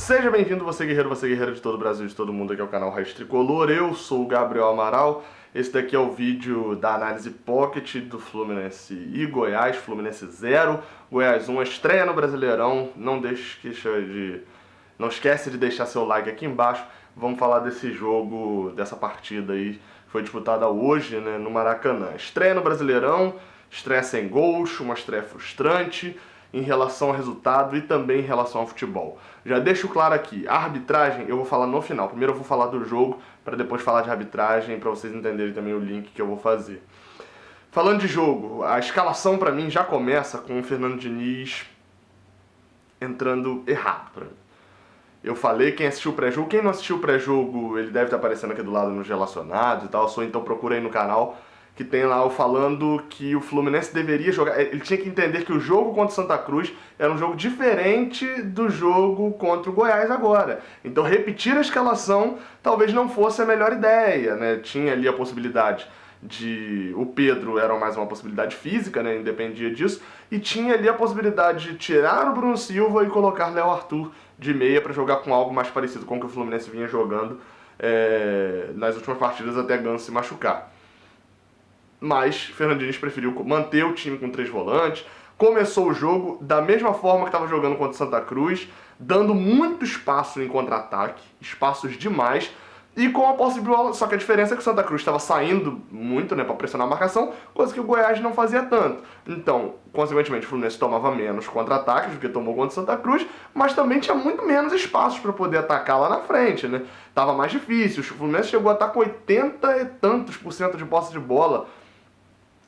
Seja bem-vindo, você guerreira de todo o Brasil, de todo mundo, aqui é o canal Raiz Tricolor. Eu sou o Gabriel Amaral. Esse daqui é o vídeo da análise pocket do Fluminense e Goiás. Fluminense 0, Goiás 1, estreia no Brasileirão. Não esquece de deixar seu like aqui embaixo. Vamos falar desse jogo, dessa partida aí, que foi disputada hoje, né, no Maracanã. Estreia no Brasileirão, estreia sem gols, uma estreia frustrante em relação ao resultado e também em relação ao futebol. Já deixo claro aqui, a arbitragem eu vou falar no final. Primeiro eu vou falar do jogo, para depois falar de arbitragem, para vocês entenderem também o link que eu vou fazer. Falando de jogo, a escalação para mim já começa com o Fernando Diniz entrando errado para mim. Eu falei, quem assistiu o pré-jogo, quem não assistiu o pré-jogo, ele deve estar aparecendo aqui do lado nos relacionados e tal, então procura aí no canal, que tem lá eu falando que o Fluminense deveria jogar, ele tinha que entender que o jogo contra o Santa Cruz era um jogo diferente do jogo contra o Goiás agora. Então repetir a escalação talvez não fosse a melhor ideia, né? Tinha ali a possibilidade de... O Pedro era mais uma possibilidade física, né? Independia disso. E tinha ali a possibilidade de tirar o Bruno Silva e colocar Léo Arthur de meia para jogar com algo mais parecido com o que o Fluminense vinha jogando nas últimas partidas até Ganso se machucar. Mas Fernando Diniz preferiu manter o time com 3 volantes, começou o jogo da mesma forma que estava jogando contra o Santa Cruz, dando muito espaço em contra-ataque, espaços demais, e com a posse de bola, só que a diferença é que o Santa Cruz estava saindo muito, né, para pressionar a marcação, coisa que o Goiás não fazia tanto. Então, consequentemente, o Fluminense tomava menos contra-ataques do que tomou contra o Santa Cruz, mas também tinha muito menos espaços para poder atacar lá na frente, né? Tava mais difícil, o Fluminense chegou a estar com 80 e tantos % de posse de bola,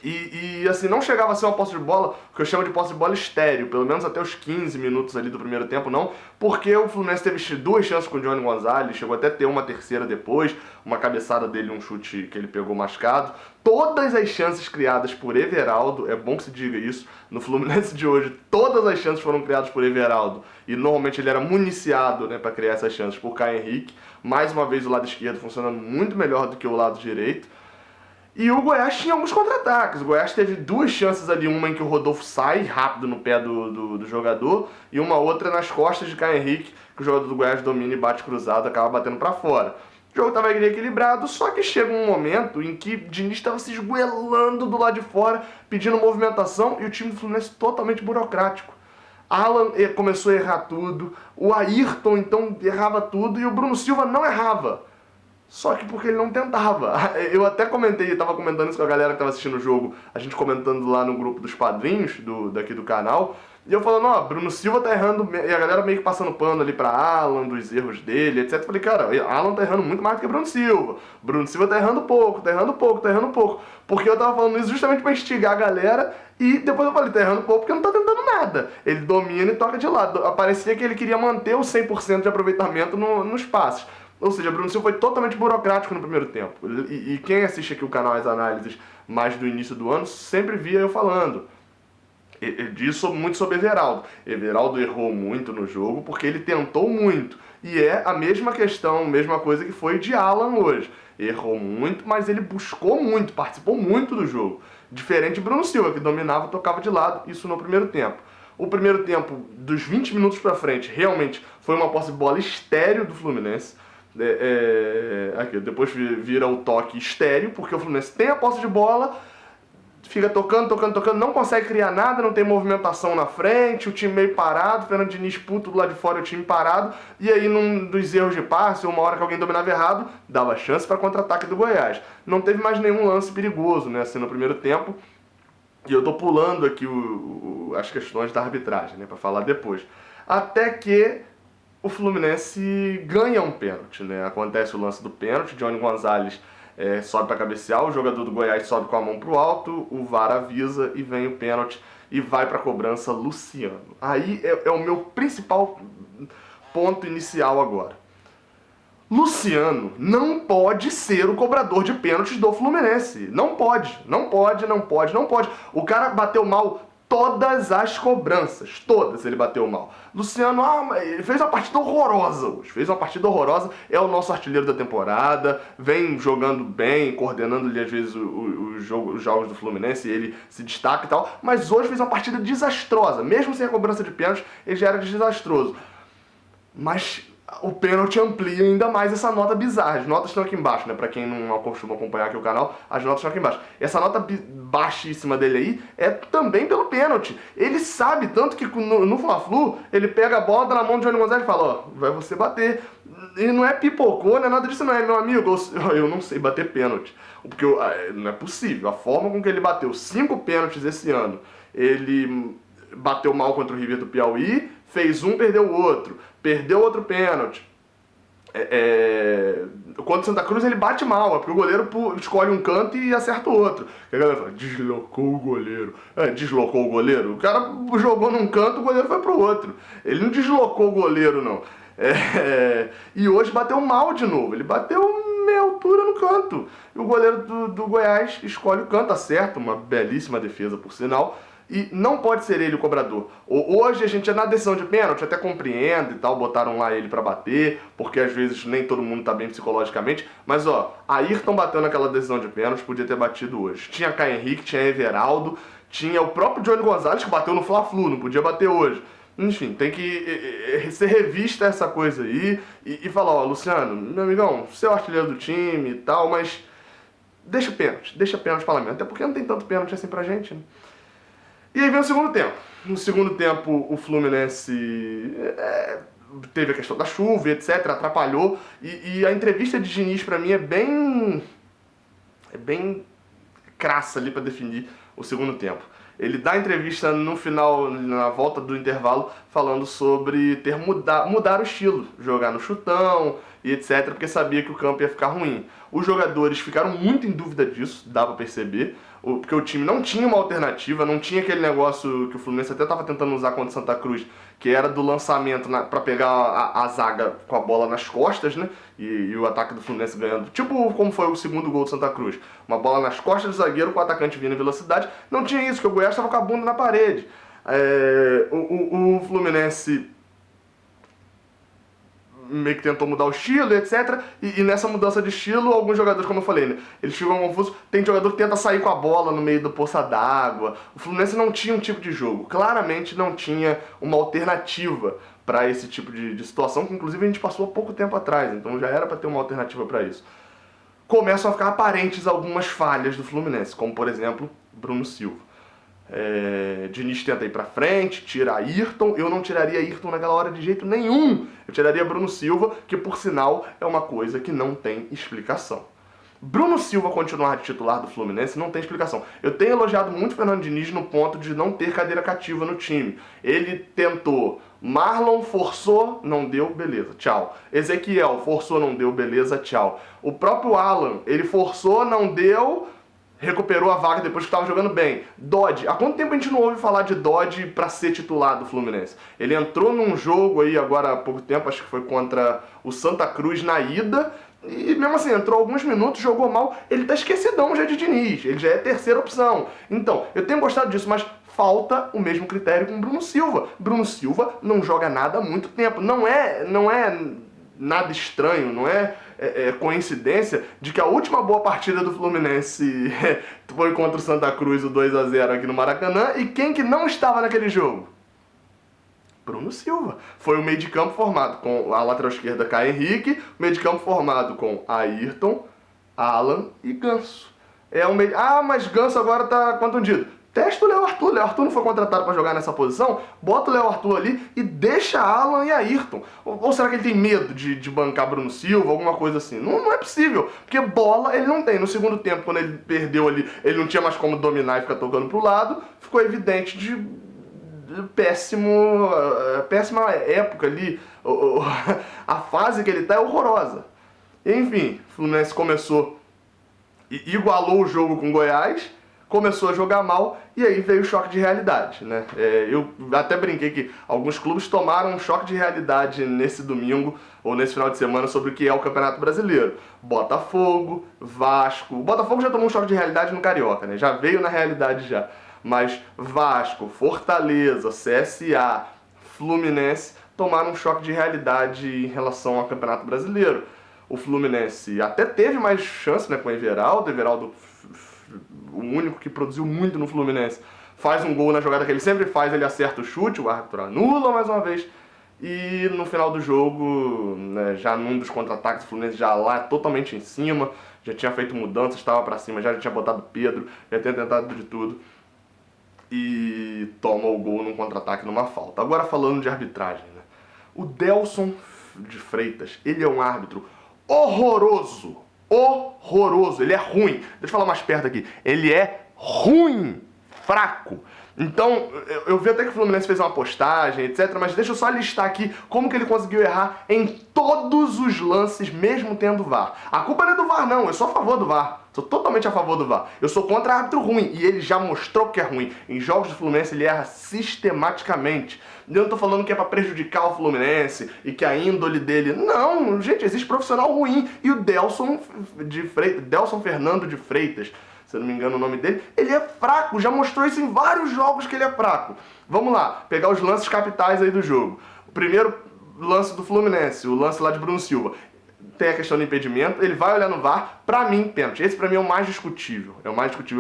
e assim, não chegava a ser uma posse de bola, que eu chamo de posse de bola estéreo, pelo menos até os 15 minutos ali do primeiro tempo, não, porque o Fluminense teve 2 chances com o Johnny Gonzalez, chegou até a ter uma terceira depois, uma cabeçada dele, um chute que ele pegou mascado. Todas as chances criadas por Everaldo, é bom que se diga isso, no Fluminense de hoje, todas as chances foram criadas por Everaldo, e normalmente ele era municiado, né, para criar essas chances por Caio Henrique. Mais uma vez o lado esquerdo funcionando muito melhor do que o lado direito. E o Goiás tinha alguns contra-ataques. O Goiás teve 2 chances ali, uma em que o Rodolfo sai rápido no pé do jogador, e uma outra nas costas de Caio Henrique, que o jogador do Goiás domina e bate cruzado, acaba batendo pra fora. O jogo estava equilibrado, só que chega um momento em que Diniz estava se esgoelando do lado de fora, pedindo movimentação, e o time do Fluminense totalmente burocrático. Alan começou a errar tudo, o Ayrton então errava tudo, e o Bruno Silva não errava. Só que porque ele não tentava. Eu até comentei, estava comentando isso com a galera que estava assistindo o jogo, a gente comentando lá no grupo dos padrinhos daqui do canal, e eu falando, ó, Bruno Silva tá errando, e a galera meio que passando pano ali pra Alan, dos erros dele, etc. Eu falei, cara, Alan tá errando muito mais do que Bruno Silva. Bruno Silva tá errando pouco. Porque eu tava falando isso justamente pra instigar a galera, e depois eu falei, tá errando pouco porque não tá tentando nada. Ele domina e toca de lado. Parecia que ele queria manter o 100% de aproveitamento nos passes. Ou seja, Bruno Silva foi totalmente burocrático no primeiro tempo. E quem assiste aqui o canal As Análises mais do início do ano, sempre via eu falando disso muito sobre Everaldo. Everaldo errou muito no jogo porque ele tentou muito. E é a mesma questão, a mesma coisa que foi de Alan hoje. Errou muito, mas ele buscou muito, participou muito do jogo. Diferente de Bruno Silva, que dominava, tocava de lado, isso no primeiro tempo. O primeiro tempo, dos 20 minutos pra frente, realmente foi uma posse de bola estéreo do Fluminense. Aqui, depois vira o toque estéreo, porque o Fluminense tem a posse de bola, fica tocando, não consegue criar nada, não tem movimentação na frente, o time meio parado, Fernando Diniz puto do lado de fora, o time parado, e aí num dos erros de passe, ou uma hora que alguém dominava errado, dava chance para contra-ataque do Goiás. Não teve mais nenhum lance perigoso, né, assim, no primeiro tempo, e eu tô pulando aqui as questões da arbitragem, né, para falar depois. Até que o Fluminense ganha um pênalti, né? Acontece o lance do pênalti, Johnny Gonzalez sobe para cabecear, o jogador do Goiás sobe com a mão pro alto, o VAR avisa e vem o pênalti e vai para a cobrança Luciano. Aí é o meu principal ponto inicial agora. Luciano não pode ser o cobrador de pênaltis do Fluminense. Não pode. O cara bateu mal todas as cobranças, todas ele bateu mal. Luciano, ele fez uma partida horrorosa hoje, é o nosso artilheiro da temporada, vem jogando bem, coordenando ali às vezes os jogos do Fluminense, ele se destaca e tal, mas hoje fez uma partida desastrosa, mesmo sem a cobrança de pênalti, ele já era desastroso. mas o pênalti amplia ainda mais essa nota bizarra. As notas estão aqui embaixo, né? Pra quem não costuma acompanhar aqui o canal, as notas estão aqui embaixo. Essa nota baixíssima dele aí é também pelo pênalti. Ele sabe, tanto que no Fla-Flu, ele pega a bola, dá na mão de Johnny Gonzalez e fala, ó, vai você bater. E não é pipocou, não é nada disso não, é meu amigo, eu não sei bater pênalti. Porque não é possível. A forma com que ele bateu 5 pênaltis esse ano, ele bateu mal contra o River do Piauí, fez um, perdeu o outro. Perdeu outro pênalti. Contra o Santa Cruz ele bate mal, é porque o goleiro escolhe um canto e acerta o outro. E a galera fala, deslocou o goleiro. Deslocou o goleiro? O cara jogou num canto, o goleiro foi pro outro. Ele não deslocou o goleiro, não. E hoje bateu mal de novo. Ele bateu meia altura no canto. E o goleiro do Goiás escolhe o canto, acerta, uma belíssima defesa, por sinal. E não pode ser ele o cobrador. Hoje a gente, na decisão de pênalti, até compreendo e tal, botaram lá ele pra bater, porque às vezes nem todo mundo tá bem psicologicamente. Mas ó, Ayrton bateu naquela decisão de pênalti, podia ter batido hoje. Tinha Caio Henrique, tinha Everaldo, tinha o próprio Johnny Gonzalez que bateu no Fla-Flu, não podia bater hoje. Enfim, tem que ser revista essa coisa aí e falar, ó, Luciano, meu amigão, você é o artilheiro do time e tal, mas deixa pênalti pra lá, até porque não tem tanto pênalti assim pra gente, né? E aí vem o segundo tempo. No segundo tempo, o Fluminense teve a questão da chuva, etc., atrapalhou. E a entrevista de Diniz, pra mim, é bem crassa ali pra definir o segundo tempo. Ele dá a entrevista no final, na volta do intervalo, falando sobre mudar o estilo, jogar no chutão e etc., porque sabia que o campo ia ficar ruim. Os jogadores ficaram muito em dúvida disso, dá pra perceber, porque o time não tinha uma alternativa, não tinha aquele negócio que o Fluminense até estava tentando usar contra o Santa Cruz, que era do lançamento para pegar a zaga com a bola nas costas, né? E o ataque do Fluminense ganhando, tipo como foi o segundo gol do Santa Cruz. Uma bola nas costas do zagueiro com o atacante vindo em velocidade. Não tinha isso, porque o Goiás estava com a bunda na parede. O Fluminense meio que tentou mudar o estilo, etc. E nessa mudança de estilo, alguns jogadores, como eu falei, né, eles ficam confusos. Tem jogador que tenta sair com a bola no meio do poça d'água. O Fluminense não tinha um tipo de jogo. Claramente não tinha uma alternativa para esse tipo de situação, que inclusive a gente passou há pouco tempo atrás. Então já era para ter uma alternativa para isso. Começam a ficar aparentes algumas falhas do Fluminense, como por exemplo, Bruno Silva. Diniz tenta ir pra frente, tira Ayrton. Eu não tiraria Ayrton naquela hora de jeito nenhum. Eu tiraria Bruno Silva, que por sinal é uma coisa que não tem explicação. Bruno Silva continuar de titular do Fluminense não tem explicação. Eu tenho elogiado muito o Fernando Diniz no ponto de não ter cadeira cativa no time. Ele tentou, Marlon forçou, não deu, beleza, tchau. Ezequiel forçou, não deu, beleza, tchau. O próprio Alan, ele forçou, não deu, recuperou a vaga depois que estava jogando bem. Dodge, há quanto tempo a gente não ouve falar de Dodge para ser titular do Fluminense? Ele entrou num jogo aí agora há pouco tempo, acho que foi contra o Santa Cruz na ida, e mesmo assim, entrou alguns minutos, jogou mal. Ele tá esquecidão já de Diniz, ele já é terceira opção. Então, eu tenho gostado disso, mas falta o mesmo critério com o Bruno Silva. Bruno Silva não joga nada há muito tempo. Não é nada estranho, não é coincidência de que a última boa partida do Fluminense foi contra o Santa Cruz, o 2-0 aqui no Maracanã, e quem que não estava naquele jogo? Bruno Silva. Foi o meio de campo formado com a lateral esquerda Caio Henrique, o meio de campo formado com Ayrton, Alan e Ganso. Mas Ganso agora tá contundido. Testa o Léo Arthur. Léo Arthur não foi contratado para jogar nessa posição? Bota o Léo Arthur ali e deixa Alan e Ayrton. Ou será que ele tem medo de bancar Bruno Silva, alguma coisa assim? Não é possível, porque bola ele não tem. No segundo tempo, quando ele perdeu ali, ele não tinha mais como dominar e ficar tocando pro lado, ficou evidente de péssima época ali. A fase que ele tá é horrorosa. Enfim, o Fluminense começou, igualou o jogo com o Goiás, começou a jogar mal e aí veio o choque de realidade, né? Eu até brinquei que alguns clubes tomaram um choque de realidade nesse domingo ou nesse final de semana sobre o que é o Campeonato Brasileiro. Botafogo, Vasco. O Botafogo já tomou um choque de realidade no Carioca, né? Já veio na realidade já. Mas Vasco, Fortaleza, CSA, Fluminense tomaram um choque de realidade em relação ao Campeonato Brasileiro. O Fluminense até teve mais chance, né, com o Everaldo. O único que produziu muito no Fluminense, faz um gol na jogada que ele sempre faz, ele acerta o chute, o árbitro anula mais uma vez. E no final do jogo, né, já num dos contra-ataques, o Fluminense já lá totalmente em cima, já tinha feito mudanças, estava pra cima, já tinha botado Pedro, já tinha tentado de tudo. E toma o gol num contra-ataque, numa falta. Agora falando de arbitragem, né? O Delson de Freitas, ele é um árbitro horroroso. Horroroso. Ele é ruim. Deixa eu falar mais perto aqui. Ele é ruim. Fraco. Então, eu vi até que o Fluminense fez uma postagem, etc. Mas deixa eu só listar aqui como que ele conseguiu errar em todos os lances, mesmo tendo VAR. A culpa não é do VAR, não. Eu sou a favor do VAR. Sou totalmente a favor do VAR. Eu sou contra árbitro ruim. E ele já mostrou que é ruim. Em jogos do Fluminense, ele erra sistematicamente. Eu não tô falando que é pra prejudicar o Fluminense e que a índole dele... Não, gente, existe profissional ruim. E o Delson Fernando de Freitas, se eu não me engano o nome dele, ele é fraco, já mostrou isso em vários jogos que ele é fraco. Vamos lá, pegar os lances capitais aí do jogo. O primeiro lance do Fluminense, o lance lá de Bruno Silva. Tem a questão do impedimento, ele vai olhar no VAR, pra mim, pênalti. Esse pra mim é o mais discutível,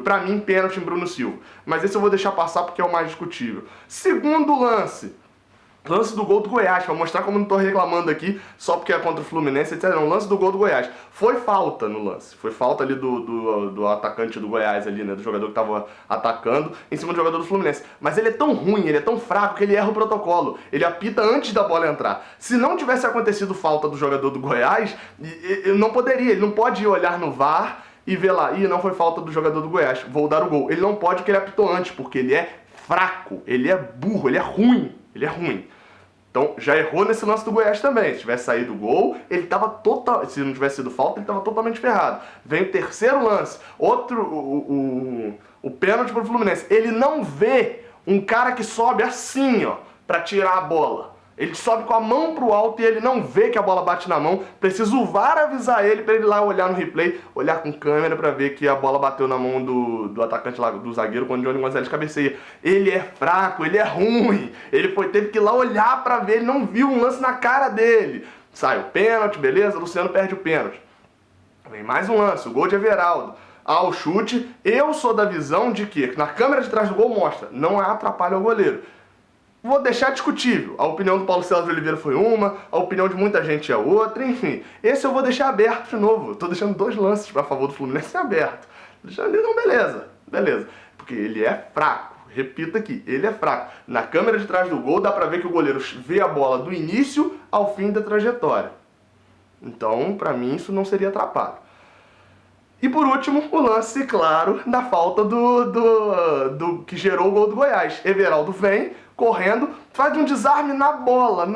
Pra mim, pênalti em Bruno Silva. Mas esse eu vou deixar passar porque é o mais discutível. Segundo lance do gol do Goiás, pra mostrar como não tô reclamando aqui só porque é contra o Fluminense, etc. Não, lance do gol do Goiás. Foi falta no lance. Foi falta ali do atacante do Goiás ali, né? Do jogador que tava atacando em cima do jogador do Fluminense. Mas ele é tão ruim, ele é tão fraco que ele erra o protocolo. Ele apita antes da bola entrar. Se não tivesse acontecido falta do jogador do Goiás, ele não poderia. Ele não pode ir olhar no VAR e ver lá, não foi falta do jogador do Goiás, vou dar o gol. Ele não pode porque ele apitou antes, porque ele é fraco, ele é burro, ele é ruim. Ele é ruim. Então, já errou nesse lance do Goiás também. Se tivesse saído o gol, ele tava total... Se não tivesse sido falta, ele tava totalmente ferrado. Vem o terceiro lance. O pênalti pro Fluminense. Ele não vê um cara que sobe assim, ó, pra tirar a bola. Ele sobe com a mão pro alto e ele não vê que a bola bate na mão. Precisa o VAR avisar ele pra ele ir lá olhar no replay, olhar com câmera pra ver que a bola bateu na mão do atacante lá, do zagueiro, quando o Johnny Gonzalez cabeceia. Ele é fraco, ele é ruim. Ele teve que ir lá olhar pra ver, ele não viu um lance na cara dele. Sai o pênalti, beleza? Luciano perde o pênalti. Vem mais um lance, o gol de Everaldo. Ao chute, eu sou da visão de que na câmera de trás do gol mostra, não atrapalha o goleiro. Vou deixar discutível. A opinião do Paulo César de Oliveira foi uma, a opinião de muita gente é outra, enfim. Esse eu vou deixar aberto de novo. Tô deixando 2 lances pra favor do Fluminense aberto. Deixando ali, não, beleza. Porque ele é fraco. Repito aqui, ele é fraco. Na câmera de trás do gol dá pra ver que o goleiro vê a bola do início ao fim da trajetória. Então, pra mim, isso não seria atrapalho. E por último, o lance, claro, da falta do que gerou o gol do Goiás. Everaldo vem, correndo, faz um desarme na bola,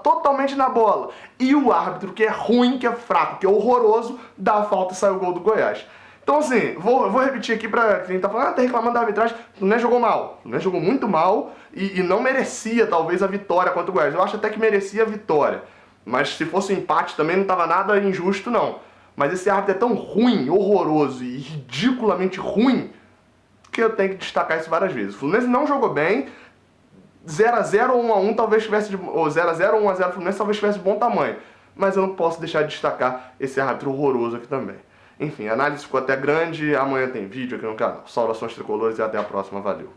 totalmente na bola. E o árbitro, que é ruim, que é fraco, que é horroroso, dá a falta e sai o gol do Goiás. Então assim, vou repetir aqui pra quem tá falando, tá reclamando da arbitragem, o Fluminense jogou mal. O Fluminense jogou muito mal e não merecia, talvez, a vitória contra o Goiás. Eu acho até que merecia a vitória. Mas se fosse um empate também não tava nada injusto, não. Mas esse árbitro é tão ruim, horroroso e ridiculamente ruim que eu tenho que destacar isso várias vezes. O Fluminense não jogou bem, 0x0 ou 1x1 talvez tivesse, ou 0x0 ou 1x0 Fluminense talvez tivesse de bom tamanho. Mas eu não posso deixar de destacar esse árbitro horroroso aqui também. Enfim, a análise ficou até grande, amanhã tem vídeo aqui no canal. Saudações tricolores e até a próxima, valeu.